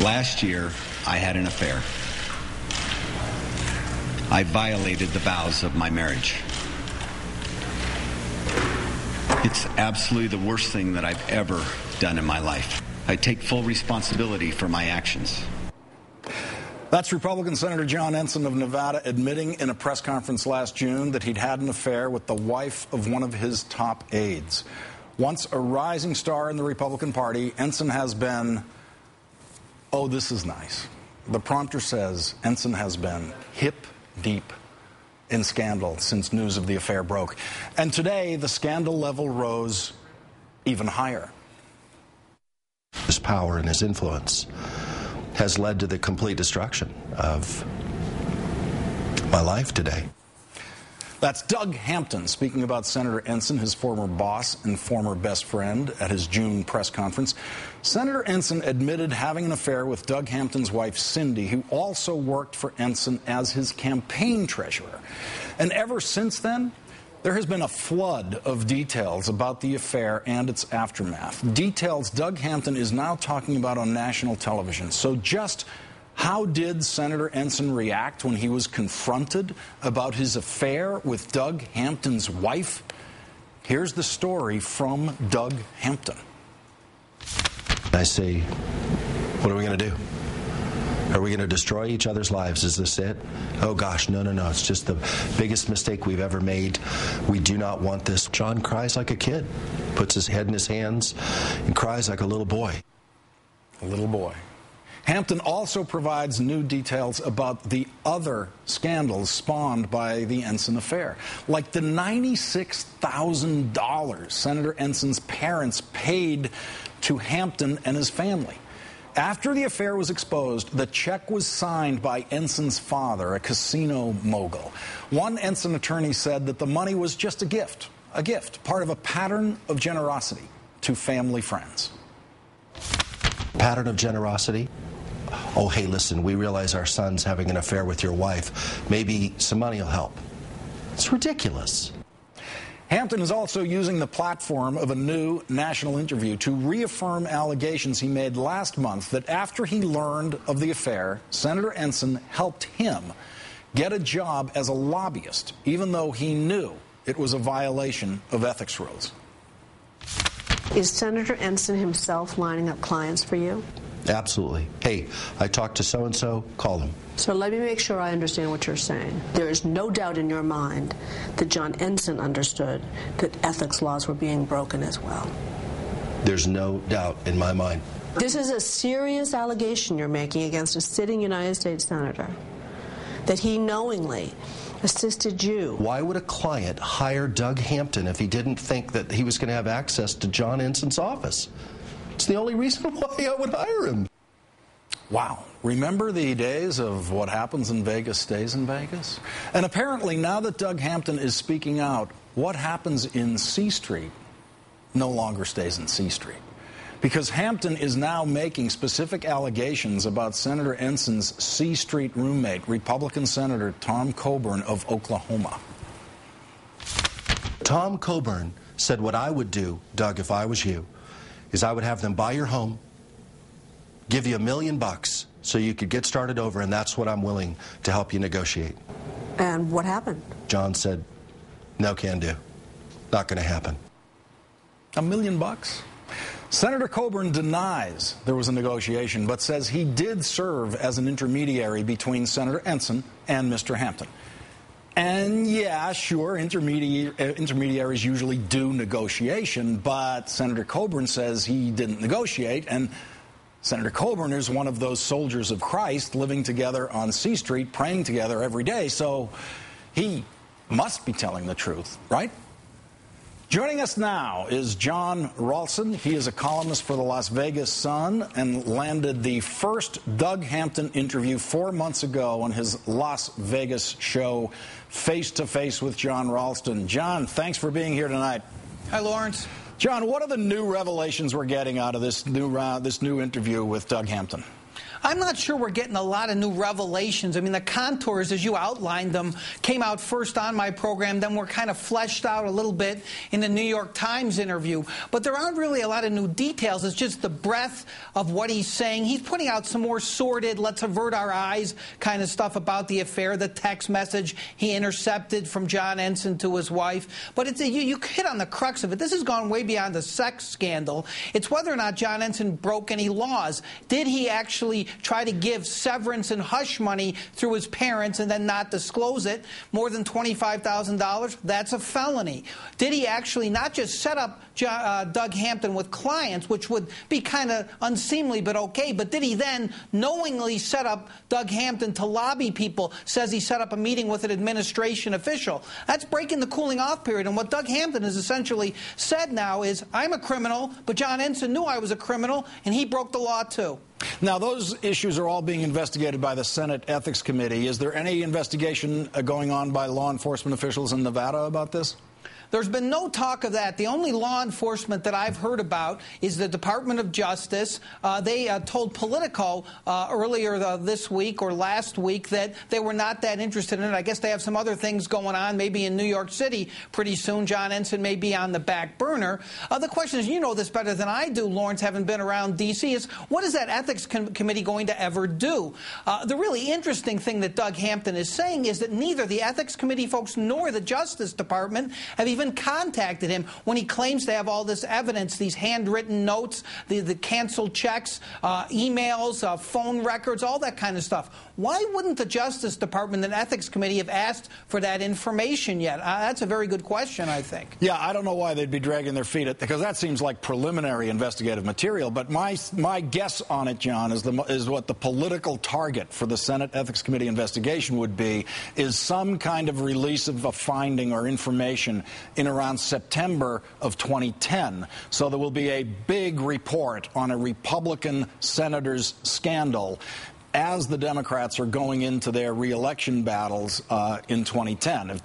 Last year, I had an affair. I violated the vows of my marriage. It's absolutely the worst thing that I've ever done in my life. I take full responsibility for my actions. That's Republican Senator John Ensign of Nevada admitting in a press conference last June that he'd had an affair with the wife of one of his top aides. Once a rising star in the Republican Party, Ensign has been, oh, this is nice. The prompter says Ensign has been hip deep in scandal since news of the affair broke. And today, the scandal level rose even higher. His power and his influence has led to the complete destruction of my life today. That's Doug Hampton speaking about Senator Ensign, his former boss and former best friend, at his June press conference. Senator Ensign admitted having an affair with Doug Hampton's wife, Cindy, who also worked for Ensign as his campaign treasurer. And ever since then, there has been a flood of details about the affair and its aftermath. Details Doug Hampton is now talking about on national television. So just how did Senator Ensign react when he was confronted about his affair with Doug Hampton's wife? Here's the story from Doug Hampton. I say, what are we going to do? Are we going to destroy each other's lives? Is this it? Oh, gosh, no, no, no. It's just the biggest mistake we've ever made. We do not want this. John cries like a kid, puts his head in his hands, and cries like a little boy. A little boy. Hampton also provides new details about the other scandals spawned by the Ensign affair, like the $96,000 Senator Ensign's parents paid to Hampton and his family. After the affair was exposed, the check was signed by Ensign's father, a casino mogul. One Ensign attorney said that the money was just a gift, part of a pattern of generosity to family friends. Pattern of generosity? Oh, hey, listen, we realize our son's having an affair with your wife. Maybe some money will help. It's ridiculous. Hampton is also using the platform of a new national interview to reaffirm allegations he made last month that after he learned of the affair, Senator Ensign helped him get a job as a lobbyist, even though he knew it was a violation of ethics rules. Is Senator Ensign himself lining up clients for you? Absolutely. Hey, I talked to so-and-so, call him. So let me make sure I understand what you're saying. There is no doubt in your mind that John Ensign understood that ethics laws were being broken as well. There's no doubt in my mind. This is a serious allegation you're making against a sitting United States senator, that he knowingly assisted you. Why would a client hire Doug Hampton if he didn't think that he was going to have access to John Ensign's office? It's the only reason why I would hire him. Wow. Remember the days of what happens in Vegas stays in Vegas? And apparently now that Doug Hampton is speaking out, what happens in C Street no longer stays in C Street. Because Hampton is now making specific allegations about Senator Ensign's C Street roommate, Republican Senator Tom Coburn of Oklahoma. Tom Coburn said what I would do, Doug, if I was you, is I would have them buy your home, give you $1 million so you could get started over, and that's what I'm willing to help you negotiate. And what happened? John said, no can do. Not going to happen. $1 million? Senator Coburn denies there was a negotiation, but says he did serve as an intermediary between Senator Ensign and Mr. Hampton. And yeah, sure, intermediaries usually do negotiation, but Senator Coburn says he didn't negotiate, and Senator Coburn is one of those soldiers of Christ living together on C Street, praying together every day, so he must be telling the truth, right? Joining us now is John Ralston. He is a columnist for the Las Vegas Sun and landed the first Doug Hampton interview 4 months ago on his Las Vegas show, Face to Face with John Ralston. John, thanks for being here tonight. Hi, Lawrence. John, what are the new revelations we're getting out of this new interview with Doug Hampton? I'm not sure we're getting a lot of new revelations. I mean, the contours, as you outlined them, came out first on my program, then were kind of fleshed out a little bit in the New York Times interview. But there aren't really a lot of new details. It's just the breadth of what he's saying. He's putting out some more sordid, let's avert our eyes kind of stuff about the affair, the text message he intercepted from John Ensign to his wife. But it's you hit on the crux of it. This has gone way beyond the sex scandal. It's whether or not John Ensign broke any laws. Did he actually try to give severance and hush money through his parents and then not disclose it? More than $25,000, that's a felony. Did he actually not just set up Doug Hampton with clients, which would be kind of unseemly but okay, but did he then knowingly set up Doug Hampton to lobby people? Says he set up a meeting with an administration official. That's breaking the cooling off period. And what Doug Hampton has essentially said now is, I'm a criminal, but John Ensign knew I was a criminal, and he broke the law too. Now, those issues are all being investigated by the Senate Ethics Committee. Is there any investigation going on by law enforcement officials in Nevada about this? There's been no talk of that. The only law enforcement that I've heard about is the Department of Justice. They told Politico earlier this week or last week that they were not that interested in it. I guess they have some other things going on, maybe in New York City pretty soon. John Ensign may be on the back burner. The question is, you know this better than I do, Lawrence, having been around D.C., is what is that Ethics Committee going to ever do? The really interesting thing that Doug Hampton is saying is that neither the Ethics Committee folks nor the Justice Department have even contacted him when he claims to have all this evidence, these handwritten notes, the canceled checks, emails, phone records, all that kind of stuff. Why wouldn't the Justice Department and Ethics Committee have asked for that information yet? That's a very good question, I think. Yeah, I don't know why they'd be dragging their feet at, because that seems like preliminary investigative material. But my guess on it, John, is what the political target for the Senate Ethics Committee investigation would be is some kind of release of a finding or information in around September of 2010. So there will be a big report on a Republican senator's scandal as the Democrats are going into their re-election battles in 2010.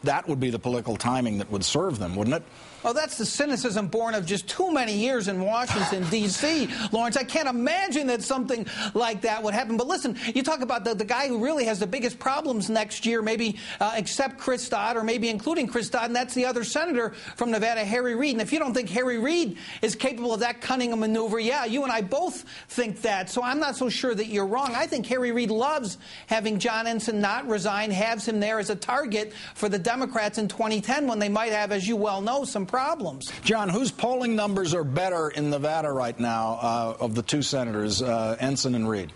That would be the political timing that would serve them, wouldn't it? Oh, that's the cynicism born of just too many years in Washington, D.C., Lawrence. I can't imagine that something like that would happen. But listen, you talk about the guy who really has the biggest problems next year, maybe except Chris Dodd, or maybe including Chris Dodd, and that's the other senator from Nevada, Harry Reid. And if you don't think Harry Reid is capable of that cunning a maneuver, yeah, you and I both think that. So I'm not so sure that you're wrong. I think Harry Reid loves having John Ensign not resign, has him there as a target for the Democrats in 2010 when they might have, as you well know, some problems. John, whose polling numbers are better in Nevada right now of the two senators, Ensign and Reid?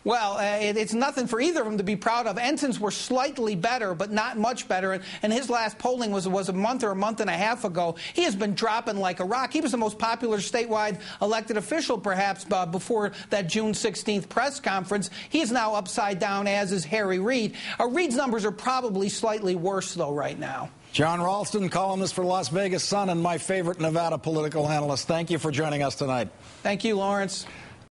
Well, it's nothing for either of them to be proud of. Ensign's were slightly better, but not much better. And his last polling was a month or a month and a half ago. He has been dropping like a rock. He was the most popular statewide elected official, perhaps, before that June 16th press conference. He is now upside down, as is Harry Reid. Reid's numbers are probably slightly worse, though, right now. John Ralston, columnist for Las Vegas Sun and my favorite Nevada political analyst. Thank you for joining us tonight. Thank you, Lawrence.